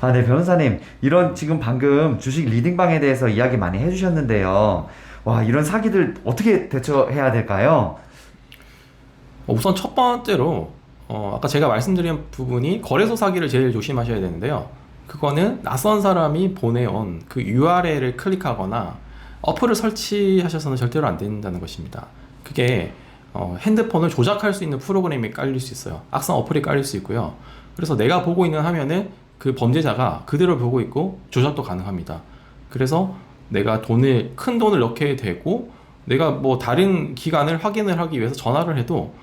아, 네, 변호사님. 이런 지금 방금 주식 리딩방에 대해서 이야기 많이 해주셨는데요. 와, 이런 사기들 어떻게 대처해야 될까요? 우선 첫 번째로 아까 제가 말씀드린 부분이 거래소 사기를 제일 조심하셔야 되는데요. 그거는 낯선 사람이 보내온 그 URL을 클릭하거나 어플을 설치하셔서는 절대로 안 된다는 것입니다. 그게 핸드폰을 조작할 수 있는 프로그램이 깔릴 수 있어요. 악성 어플이 깔릴 수 있고요. 그래서 내가 보고 있는 화면은 그 범죄자가 그대로 보고 있고 조작도 가능합니다. 그래서 내가 큰 돈을 넣게 되고 내가 뭐 다른 기간을 확인을 하기 위해서 전화를 해도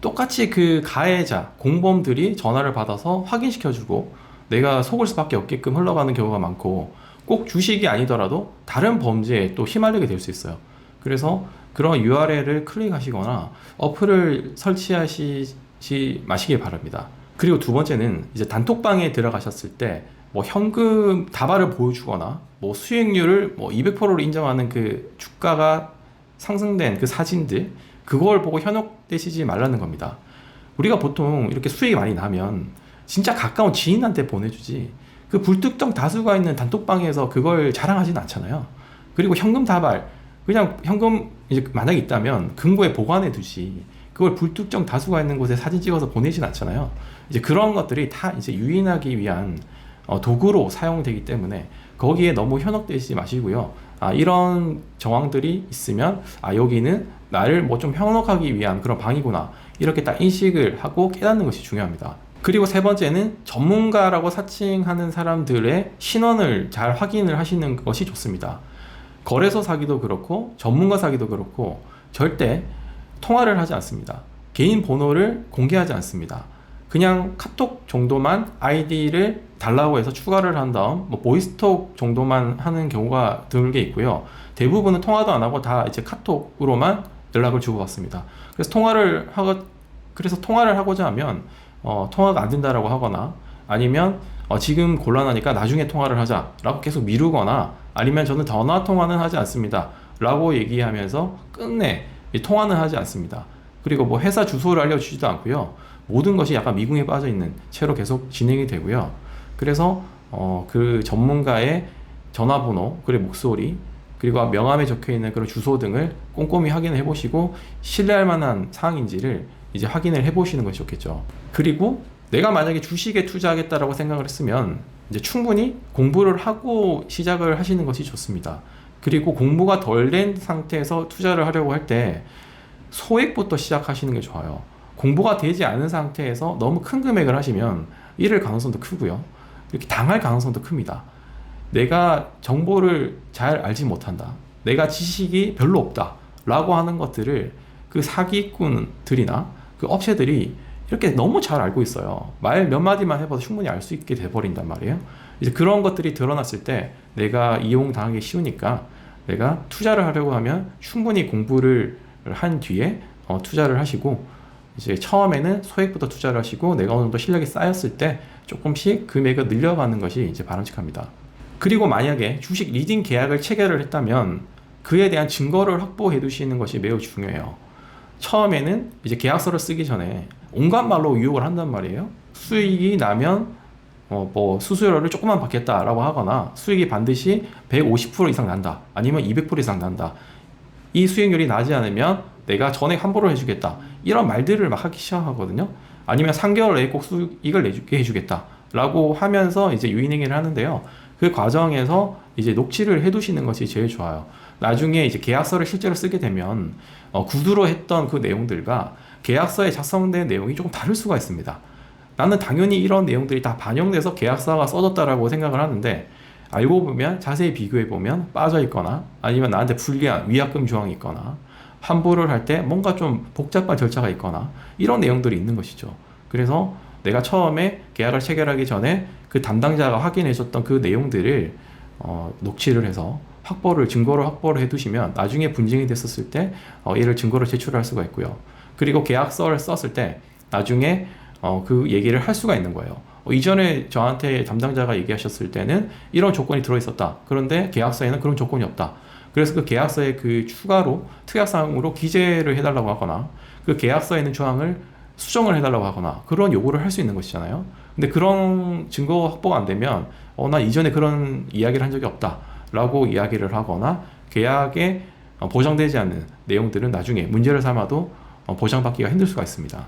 똑같이 그 가해자, 공범들이 전화를 받아서 확인시켜주고 내가 속을 수밖에 없게끔 흘러가는 경우가 많고 꼭 주식이 아니더라도 다른 범죄에 또 휘말리게 될 수 있어요. 그래서 그런 URL을 클릭하시거나 어플을 설치하시지 마시기 바랍니다. 그리고 두 번째는 이제 단톡방에 들어가셨을 때 뭐 현금 다발을 보여주거나 뭐 수익률을 뭐 200%로 인정하는 그 주가가 상승된 그 사진들 그걸 보고 현혹되시지 말라는 겁니다. 우리가 보통 이렇게 수익이 많이 나면 진짜 가까운 지인한테 보내주지 그 불특정 다수가 있는 단톡방에서 그걸 자랑하지는 않잖아요. 그리고 현금 다발 그냥 현금 이제 만약에 있다면 금고에 보관해 두지 그걸 불특정 다수가 있는 곳에 사진 찍어서 보내진 않잖아요. 이제 그런 것들이 다 이제 유인하기 위한 도구로 사용되기 때문에 거기에 너무 현혹되지 마시고요. 이런 정황들이 있으면 여기는 나를 뭐 좀 현혹하기 위한 그런 방이구나 이렇게 딱 인식을 하고 깨닫는 것이 중요합니다. 그리고 세 번째는 전문가라고 사칭하는 사람들의 신원을 잘 확인을 하시는 것이 좋습니다. 거래소 사기도 그렇고 전문가 사기도 그렇고 절대 통화를 하지 않습니다. 개인 번호를 공개하지 않습니다. 그냥 카톡 정도만 아이디를 달라고 해서 추가를 한 다음 뭐 보이스톡 정도만 하는 경우가 드물게 있고요. 대부분은 통화도 안 하고 다 이제 카톡으로만 연락을 주고받습니다. 그래서 통화를 하고자 하면 통화가 안 된다라고 하거나 아니면 지금 곤란하니까 나중에 통화를 하자라고 계속 미루거나 아니면 저는 전화 통화는 하지 않습니다 라고 얘기하면서 끝내 통화는 하지 않습니다. 그리고 뭐 회사 주소를 알려주지도 않고요. 모든 것이 약간 미궁에 빠져 있는 채로 계속 진행이 되고요. 그래서 그 전문가의 전화번호 그리고 목소리 그리고 명함에 적혀 있는 그런 주소 등을 꼼꼼히 확인해 보시고 신뢰할 만한 사항인지를 이제 확인을 해 보시는 것이 좋겠죠. 그리고 내가 만약에 주식에 투자하겠다라고 생각을 했으면 이제 충분히 공부를 하고 시작을 하시는 것이 좋습니다. 그리고 공부가 덜 된 상태에서 투자를 하려고 할 때 소액부터 시작하시는 게 좋아요. 공부가 되지 않은 상태에서 너무 큰 금액을 하시면 잃을 가능성도 크고요. 이렇게 당할 가능성도 큽니다. 내가 정보를 잘 알지 못한다. 내가 지식이 별로 없다. 라고 하는 것들을 그 사기꾼들이나 그 업체들이 이렇게 너무 잘 알고 있어요. 말 몇 마디만 해봐도 충분히 알 수 있게 돼버린단 말이에요. 이제 그런 것들이 드러났을 때 내가 이용당하기 쉬우니까 내가 투자를 하려고 하면 충분히 공부를 한 뒤에 투자를 하시고 이제 처음에는 소액부터 투자를 하시고 내가 어느 정도 실력이 쌓였을 때 조금씩 금액을 늘려가는 것이 이제 바람직합니다. 그리고 만약에 주식 리딩 계약을 체결을 했다면 그에 대한 증거를 확보해 두시는 것이 매우 중요해요. 처음에는 이제 계약서를 쓰기 전에 온갖 말로 유혹을 한단 말이에요. 수익이 나면 뭐 수수료를 조금만 받겠다라고 하거나 수익이 반드시 150% 이상 난다 아니면 200% 이상 난다 이 수익률이 나지 않으면 내가 전액 환불을 해주겠다 이런 말들을 막 하기 시작하거든요. 아니면 3개월 내에 꼭 수익을 내주게 해주겠다 라고 하면서 이제 유인행위를 하는데요. 그 과정에서 이제 녹취를 해두시는 것이 제일 좋아요. 나중에 이제 계약서를 실제로 쓰게 되면 구두로 했던 그 내용들과 계약서에 작성된 내용이 조금 다를 수가 있습니다. 나는 당연히 이런 내용들이 다 반영돼서 계약서가 써졌다라고 생각을 하는데 알고 보면 자세히 비교해 보면 빠져 있거나 아니면 나한테 불리한 위약금 조항이 있거나 환불을 할 때 뭔가 좀 복잡한 절차가 있거나 이런 내용들이 있는 것이죠. 그래서 내가 처음에 계약을 체결하기 전에 그 담당자가 확인해 줬던 그 내용들을 녹취를 해서 증거를 확보를 해 두시면 나중에 분쟁이 됐었을 때 이를 증거로 제출할 수가 있고요. 그리고 계약서를 썼을 때 나중에 그 얘기를 할 수가 있는 거예요. 이전에 저한테 담당자가 얘기하셨을 때는 이런 조건이 들어있었다. 그런데 계약서에는 그런 조건이 없다. 그래서 그 계약서에 그 추가로 특약사항으로 기재를 해달라고 하거나 그 계약서에 있는 조항을 수정을 해달라고 하거나 그런 요구를 할 수 있는 것이잖아요. 근데 그런 증거 확보가 안 되면 나 이전에 그런 이야기를 한 적이 없다라고 이야기를 하거나 계약에 보장되지 않는 내용들은 나중에 문제를 삼아도 보장받기가 힘들 수가 있습니다.